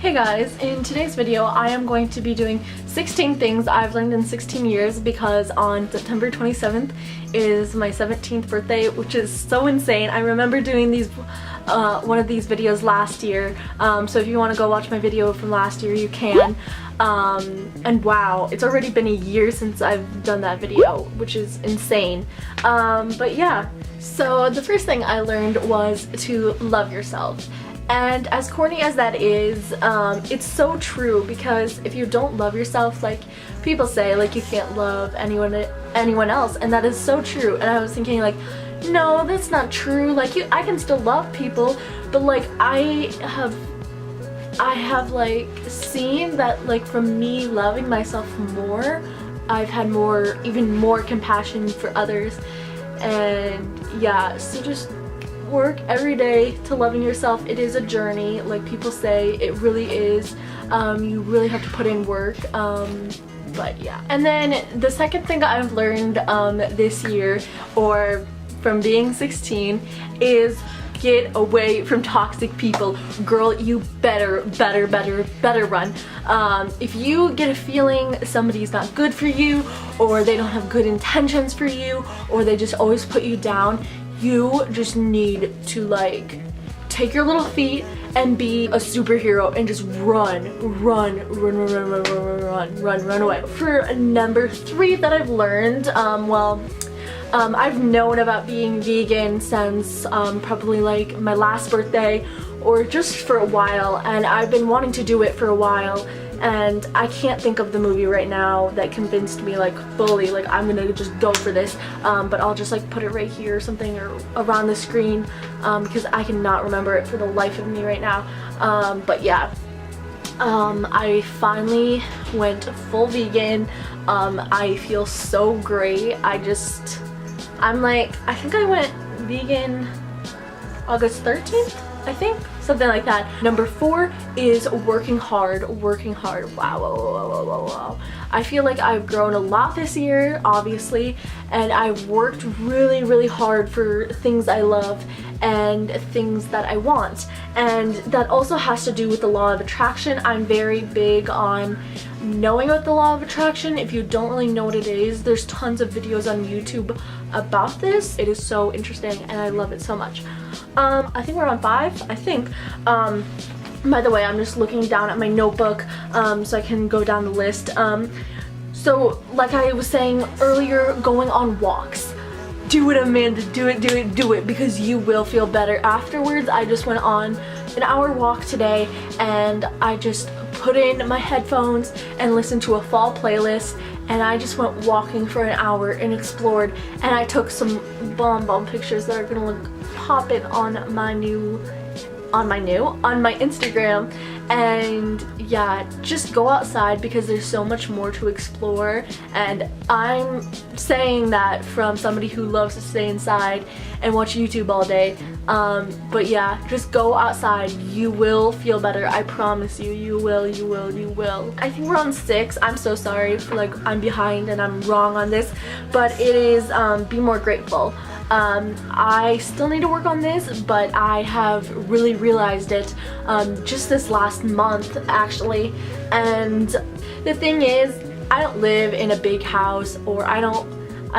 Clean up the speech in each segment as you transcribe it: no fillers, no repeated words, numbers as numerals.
Hey guys, in today's video I am going to be doing 16 things I've learned in 16 years because on September 27th is my 17th birthday, which is so insane. I remember doing these one of these videos last year, so if you want to go watch my video from last year you can. And wow, it's already been a year since I've done that video, which is insane. But yeah, so the first thing I learned was to love yourself. And as corny as that is, it's so true, because if you don't love yourself, like people say, like you can't love anyone else, and that is so true. And I was thinking like, no, that's not true. Like I can still love people, but like I have like seen that like from me loving myself more, I've had even more compassion for others. And yeah, so just work every day to loving yourself. It is a journey, like people say, it really is. You really have to put in work, but yeah. And then the second thing I've learned this year, or from being 16, is get away from toxic people. Girl, you better run. If you get a feeling somebody's not good for you, or they don't have good intentions for you, or they just always put you down, you just need to like take your little feet and be a superhero and just run away. For number 3 that I've learned, I've known about being vegan since probably like my last birthday, or just for a while, and I've been wanting to do it for a while, and I can't think of the movie right now that convinced me like fully like I'm gonna just go for this, but I'll just like put it right here or something, or around the screen, because I cannot remember it for the life of me right now. But yeah, I finally went full vegan. I feel so great. I think I went vegan August 13th, I think, something like that. Number 4 is working hard. Wow. I feel like I've grown a lot this year, obviously, and I've worked really hard for things I love and things that I want. And that also has to do with the law of attraction. I'm very big on knowing about the law of attraction. If you don't really know what it is, there's tons of videos on YouTube about this. It is so interesting and I love it so much. I think we're on 5, I think. By the way, I'm just looking down at my notebook so I can go down the list. So like I was saying earlier, going on walks. Do it, Amanda, do it, because you will feel better afterwards. I just went on an hour walk today, and I just put in my headphones and listened to a fall playlist, and I just went walking for an hour and explored, and I took some bomb pictures that are gonna look poppin' on my Instagram. And yeah, just go outside because there's so much more to explore, and I'm saying that from somebody who loves to stay inside and watch YouTube all day. But yeah, just go outside. You will feel better. I promise you, you will. I think we're on 6. I'm so sorry for like I'm behind and I'm wrong on this, but it is be more grateful. I still need to work on this, but I have really realized it just this last month actually. And the thing is, I don't live in a big house, or I'm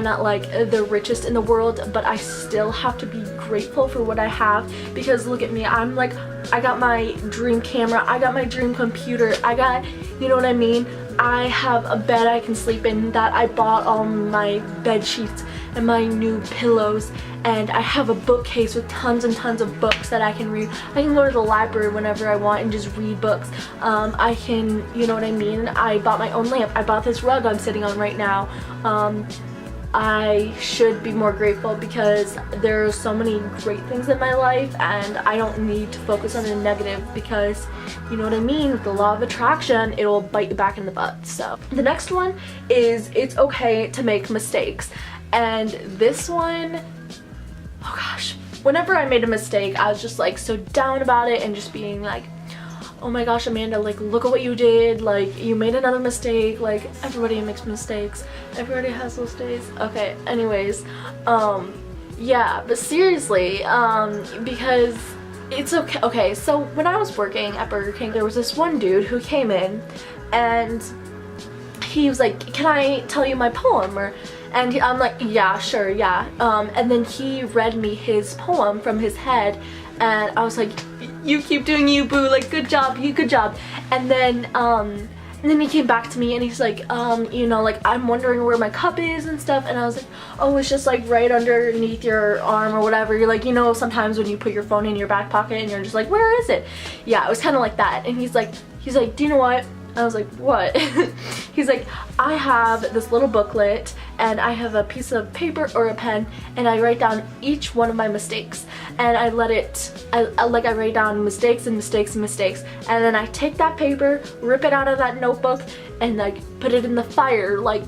not like the richest in the world, but I still have to be grateful for what I have, because look at me, I got my dream camera, I got my dream computer, I got, you know what I mean? I have a bed I can sleep in that I bought all my bed sheets and my new pillows, and I have a bookcase with tons and tons of books that I can read. I can go to the library whenever I want and just read books. I can, you know what I mean? I bought my own lamp. I bought this rug I'm sitting on right now. I should be more grateful because there are so many great things in my life, and I don't need to focus on the negative, because you know what I mean, with the law of attraction, it will bite you back in the butt. So the next one is it's okay to make mistakes. And this one, oh gosh, whenever I made a mistake, I was just like so down about it and just being like, oh my gosh, Amanda, like look at what you did, like you made another mistake, like everybody makes mistakes, everybody has those days. Okay, anyways, yeah, but seriously, because it's okay. Okay, so when I was working at Burger King, there was this one dude who came in and he was like, can I tell you my poem? I'm like, yeah, sure, yeah. And then he read me his poem from his head, and I was like, you keep doing you, boo, like, good job, good job. And then he came back to me and he's like, you know, like, I'm wondering where my cup is and stuff. And I was like, oh, it's just like right underneath your arm or whatever. You're like, you know, sometimes when you put your phone in your back pocket and you're just like, where is it? Yeah, it was kind of like that. And he's like, do you know what? I was like, what? He's like, I have this little booklet and I have a piece of paper or a pen and I write down each one of my mistakes, and I write down mistakes and mistakes and mistakes, and then I take that paper, rip it out of that notebook, and like put it in the fire, like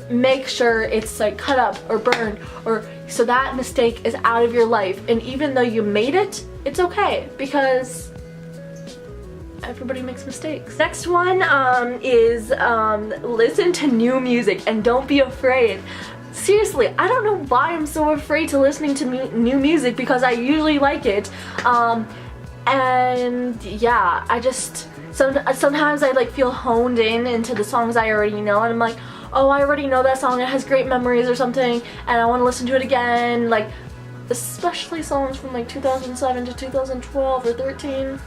make sure it's like cut up or burned, or so that mistake is out of your life. And even though you made it, it's okay, because everybody makes mistakes. Next one is listen to new music and don't be afraid. Seriously, I don't know why I'm so afraid to listening to new music, because I usually like it. And yeah, I just sometimes I like feel honed into the songs I already know, and I'm like, oh, I already know that song, it has great memories or something, and I want to listen to it again, like especially songs from like 2007 to 2012 or 13.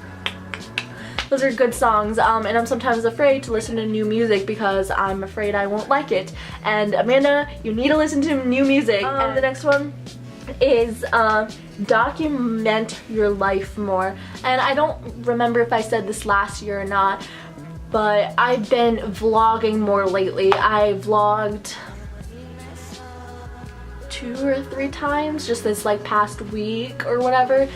Those are good songs, and I'm sometimes afraid to listen to new music because I'm afraid I won't like it. And Amanda, you need to listen to new music. And the next one is document your life more. And I don't remember if I said this last year or not, but I've been vlogging more lately. I vlogged 2 or 3 times just this like past week or whatever.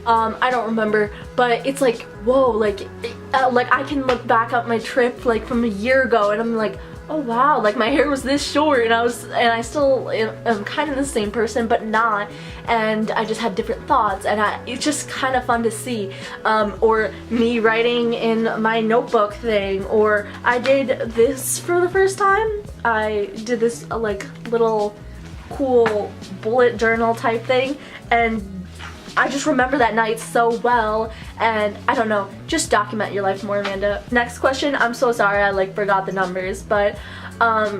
I don't remember, but it's like, whoa, like I can look back at my trip like from a year ago, and I'm like, oh wow, like my hair was this short, and I still am kind of the same person, but not, and I just had different thoughts, and it's just kind of fun to see, or me writing in my notebook thing, or I did this for the first time. I did this like little cool bullet journal type thing, and I just remember that night so well, and I don't know, just document your life more, Amanda. Next question, I'm so sorry I like forgot the numbers, but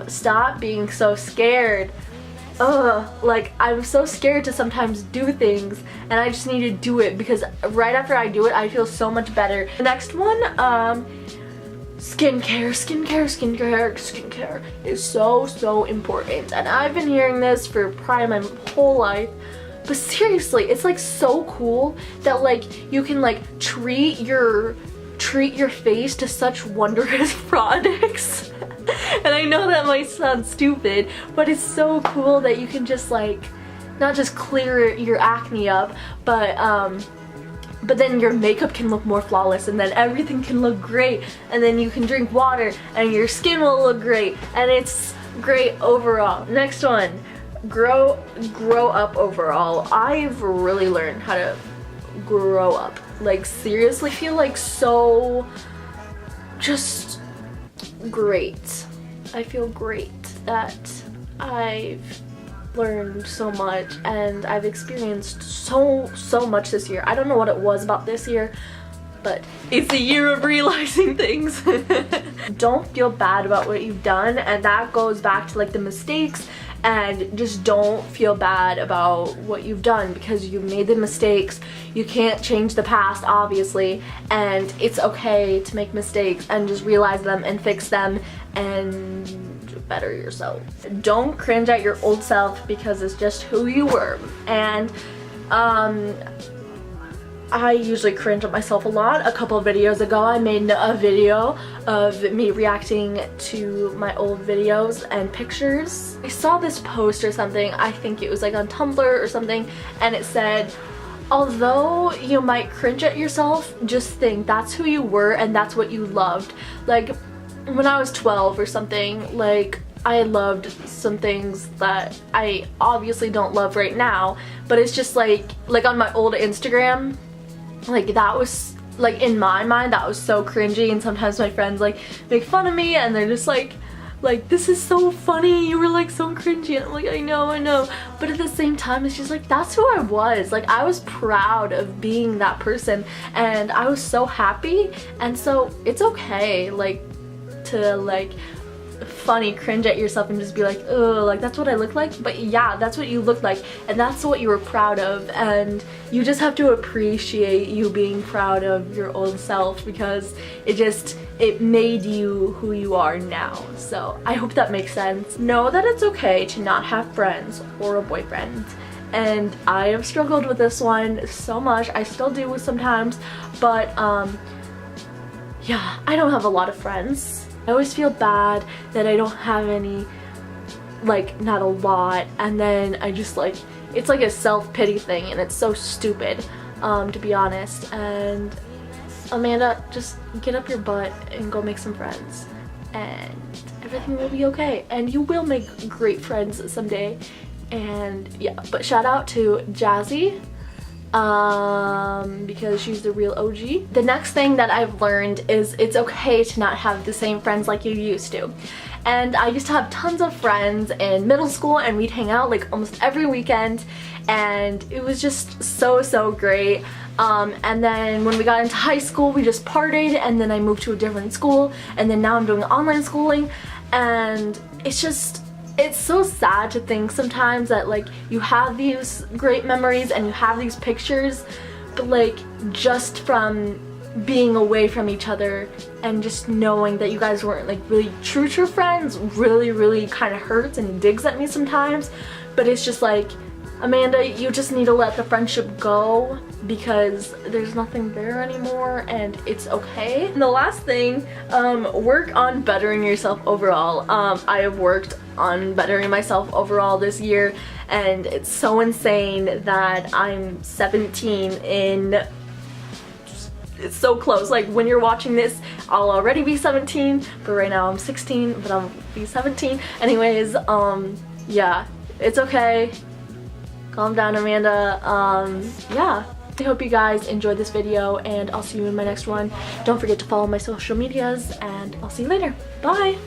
stop being so scared. Like I'm so scared to sometimes do things, and I just need to do it, because right after I do it I feel so much better. The next one, skincare is so important, and I've been hearing this for probably my whole life. But seriously, it's like so cool that like you can like treat your face to such wondrous products. And I know that might sound stupid, but it's so cool that you can just like not just clear your acne up, but then your makeup can look more flawless, and then everything can look great, and then you can drink water and your skin will look great, and it's great overall. Next one. Grow up overall. I've really learned how to grow up. Like seriously feel like so just great. I feel great that I've learned so much, and I've experienced so much this year. I don't know what it was about this year, but it's a year of realizing things. Don't feel bad about what you've done, and that goes back to like the mistakes, and just don't feel bad about what you've done, because you made the mistakes. You can't change the past, obviously, and it's okay to make mistakes and just realize them and fix them and better yourself. Don't cringe at your old self, because it's just who you were. And I usually cringe at myself a lot. A couple of videos ago I made a video of me reacting to my old videos and pictures. I saw this post or something, I think it was like on Tumblr or something, and it said, although you might cringe at yourself, just think that's who you were and that's what you loved. Like when I was 12 or something, like I loved some things that I obviously don't love right now, but it's just like on my old Instagram, like that was like in my mind that was so cringy, and sometimes my friends like make fun of me and they're just like, like, this is so funny, you were like so cringy. And I'm like, I know, but at the same time it's just like, that's who I was. Like, I was proud of being that person and I was so happy. And so it's okay, like, to like funny cringe at yourself and just be like, oh, like, that's what I look like. But yeah, that's what you look like and that's what you were proud of, and you just have to appreciate you being proud of your old self, because it made you who you are now. So I hope that makes sense. Know that it's okay to not have friends or a boyfriend, and I have struggled with this one so much. I still do sometimes, but yeah, I don't have a lot of friends. I always feel bad that I don't have any, like, not a lot, and then I just like, it's like a self-pity thing, and it's so stupid, to be honest. And Amanda, just get up your butt and go make some friends, and everything will be okay, and you will make great friends someday. And yeah, but shout out to Jazzy, because she's the real OG. The next thing that I've learned is it's okay to not have the same friends like you used to. And I used to have tons of friends in middle school, and we'd hang out like almost every weekend, and it was just so great. And then when we got into high school, we just partied, and then I moved to a different school, and then now I'm doing online schooling, and it's so sad to think sometimes that, like, you have these great memories and you have these pictures, but like, just from being away from each other and just knowing that you guys weren't like really true friends really kind of hurts and digs at me sometimes. But it's just like, Amanda, you just need to let the friendship go, because there's nothing there anymore, and it's okay. And the last thing, work on bettering yourself overall. I have worked on bettering myself overall this year, and it's so insane that I'm 17 in, it's so close. Like, when you're watching this, I'll already be 17, but right now I'm 16, but I'll be 17. Anyways, yeah, it's okay. Calm down, Amanda. Yeah. I hope you guys enjoyed this video, and I'll see you in my next one. Don't forget to follow my social medias, and I'll see you later. Bye!